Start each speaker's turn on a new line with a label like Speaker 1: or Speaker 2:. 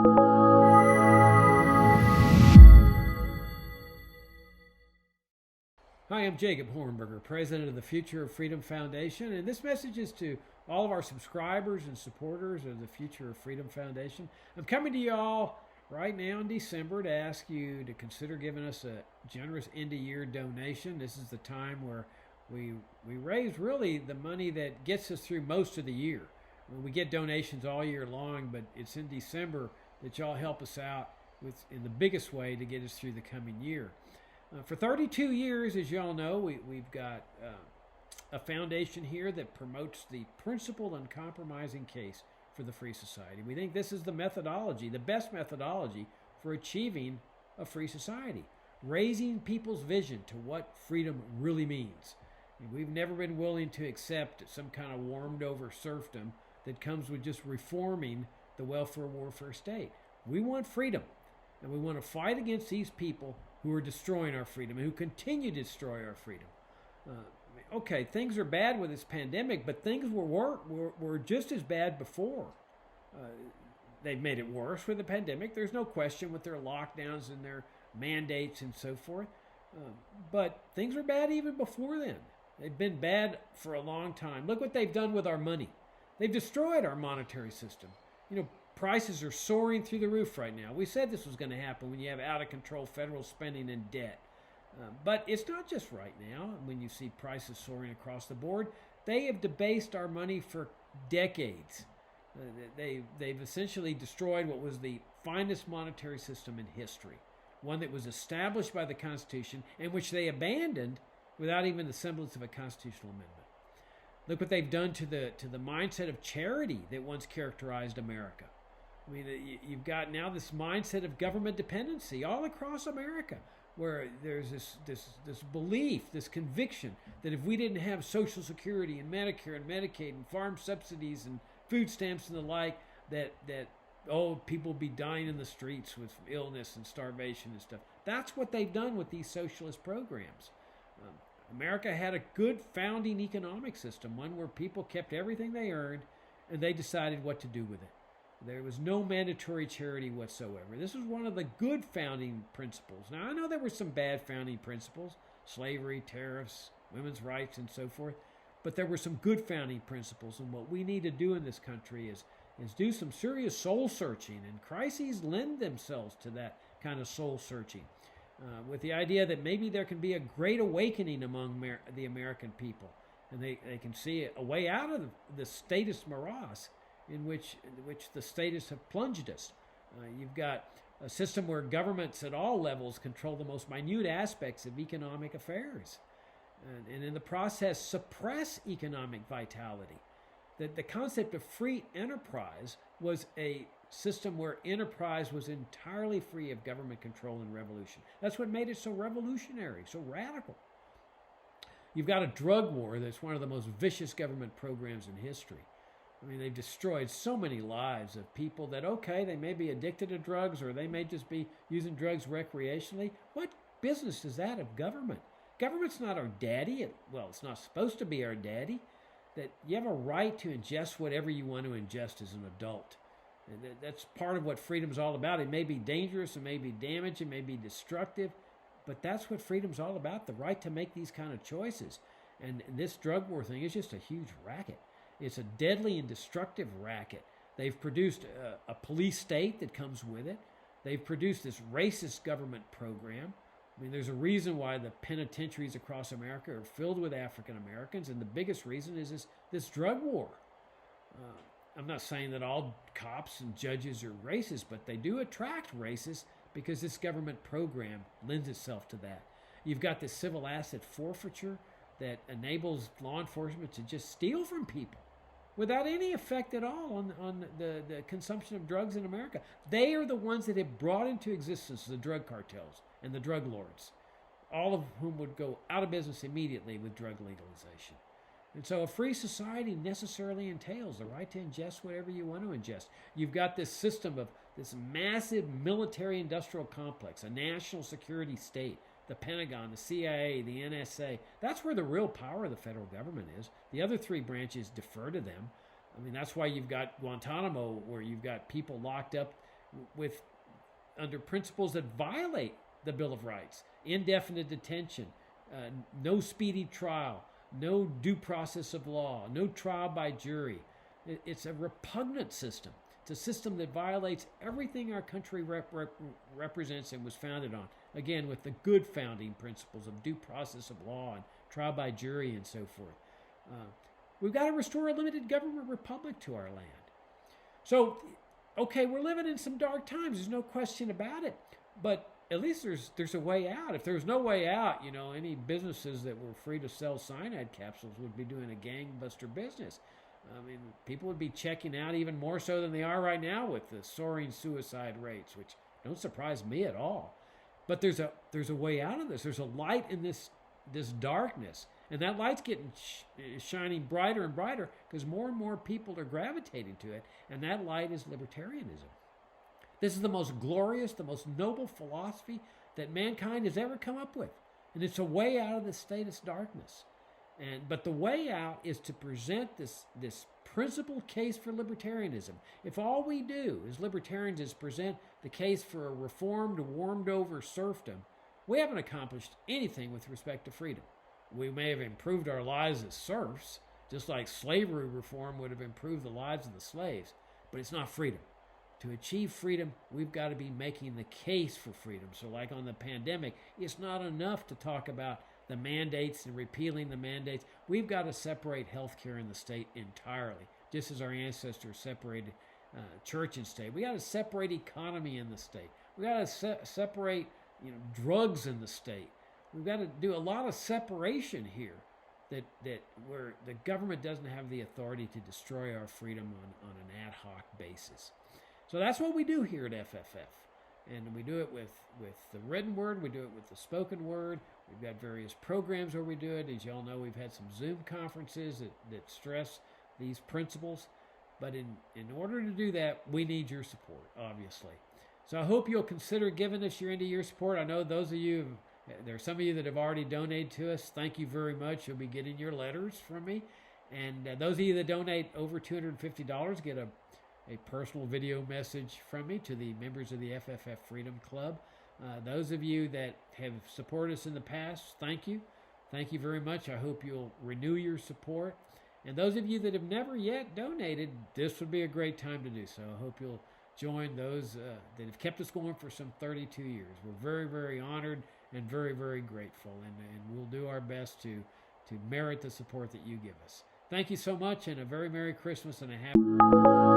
Speaker 1: Hi, I'm Jacob Hornberger, president of the Future of Freedom Foundation, and this message is to all of our subscribers and supporters of the Future of Freedom Foundation. I'm coming to y'all right now in December to ask you to consider giving us a generous end-of-year donation. This is the time where we raise really the money that gets us through most of the year. We get donations all year long, but it's in December that y'all help us out in the biggest way to get us through the coming year. For 32 years, as y'all know, we've got a foundation here that promotes the principled and compromising case for the free society. We think this is the methodology, the best methodology for achieving a free society, raising people's vision to what freedom really means. And we've never been willing to accept some kind of warmed over serfdom that comes with just reforming the welfare warfare state. We want freedom, and we want to fight against these people who are destroying our freedom and who continue to destroy our freedom. Okay, things are bad with this pandemic, but things were just as bad before. They've made it worse with the pandemic. There's no question with their lockdowns and their mandates and so forth. But things were bad even before then. They've been bad for a long time. Look what they've done with our money. They've destroyed our monetary system. You know, prices are soaring through the roof right now. We said this was going to happen when you have out-of-control federal spending and debt. But it's not just right now when you see prices soaring across the board. They have debased our money for decades. They've essentially destroyed what was the finest monetary system in history, one that was established by the Constitution and which they abandoned without even the semblance of a constitutional amendment. Look what they've done to the mindset of charity that once characterized America. I mean, you've got now this mindset of government dependency all across America, where there's this belief, this conviction that if we didn't have Social Security and Medicare and Medicaid and farm subsidies and food stamps and the like, that people would be dying in the streets with illness and starvation and stuff. That's what they've done with these socialist programs. America had a good founding economic system, one where people kept everything they earned and they decided what to do with it. There was no mandatory charity whatsoever. This was one of the good founding principles. Now, I know there were some bad founding principles, slavery, tariffs, women's rights, and so forth, but there were some good founding principles, and what we need to do in this country is do some serious soul searching, and crises lend themselves to that kind of soul searching, with the idea that maybe there can be a great awakening among the American people, and they can see a way out of the statist morass in which the statists have plunged us. You've got a system where governments at all levels control the most minute aspects of economic affairs, and in the process suppress economic vitality. The concept of free enterprise was a system where enterprise was entirely free of government control and revolution. That's what made it so revolutionary, so radical. You've got a drug war that's one of the most vicious government programs in history. I mean, they've destroyed so many lives of people that, okay, they may be addicted to drugs or they may just be using drugs recreationally. What business is that of government? Government's not our daddy. It's not supposed to be our daddy. That you have a right to ingest whatever you want to ingest as an adult. And that's part of what freedom's all about. It may be dangerous, it may be damaging, it may be destructive, but that's what freedom's all about, the right to make these kind of choices. And this drug war thing is just a huge racket. It's a deadly and destructive racket. They've produced a police state that comes with it. They've produced this racist government program. I mean, there's a reason why the penitentiaries across America are filled with African Americans, and the biggest reason is this drug war. I'm not saying that all cops and judges are racist, but they do attract racists because this government program lends itself to that. You've got this civil asset forfeiture that enables law enforcement to just steal from people without any effect at all on the consumption of drugs in America. They are the ones that have brought into existence the drug cartels and the drug lords, all of whom would go out of business immediately with drug legalization. And so a free society necessarily entails the right to ingest whatever you want to ingest. You've got this system of this massive military-industrial complex, a national security state, the Pentagon, the CIA, the NSA. That's where the real power of the federal government is. The other three branches defer to them. I mean, that's why you've got Guantanamo, where you've got people locked up with under principles that violate the Bill of Rights: indefinite detention, no speedy trial, no due process of law, no trial by jury. It's a repugnant system. It's a system that violates everything our country represents and was founded on. Again, with the good founding principles of due process of law and trial by jury and so forth. We've got to restore a limited government republic to our land. So, okay, we're living in some dark times. There's no question about it. But at least there's a way out. If there's no way out, any businesses that were free to sell cyanide capsules would be doing a gangbuster business. I mean, people would be checking out even more so than they are right now with the soaring suicide rates, which don't surprise me at all. But there's a way out of this. There's a light in this darkness, and that light's getting shining brighter and brighter because more and more people are gravitating to it, and that light is libertarianism. This is the most glorious, the most noble philosophy that mankind has ever come up with, and it's a way out of this status darkness. But the way out is to present this principled case for libertarianism. If all we do as libertarians is present the case for a reformed, warmed-over serfdom, we haven't accomplished anything with respect to freedom. We may have improved our lives as serfs, just like slavery reform would have improved the lives of the slaves, but it's not freedom. To achieve freedom, we've got to be making the case for freedom. So like on the pandemic, it's not enough to talk about the mandates and repealing the mandates. We've got to separate healthcare and the state entirely, just as our ancestors separated church and state. We got to separate economy in the state. We got to separate drugs in the state. We've got to do a lot of separation here that where the government doesn't have the authority to destroy our freedom on an ad hoc basis. So that's what we do here at FFF. And we do it with the written word. We do it with the spoken word. We've got various programs where we do it. As you all know, we've had some Zoom conferences that stress these principles. But in order to do that, we need your support, obviously. So I hope you'll consider giving us your end-of-year support. I know those of you, there are some of you that have already donated to us. Thank you very much. You'll be getting your letters from me. And those of you that donate over $250 get a personal video message from me to the members of the FFF Freedom Club. Those of you that have supported us in the past, thank you. Thank you very much. I hope you'll renew your support. And those of you that have never yet donated, this would be a great time to do so. I hope you'll join those that have kept us going for some 32 years. We're very, very honored and very, very grateful. And we'll do our best to merit the support that you give us. Thank you so much, and a very Merry Christmas and a happy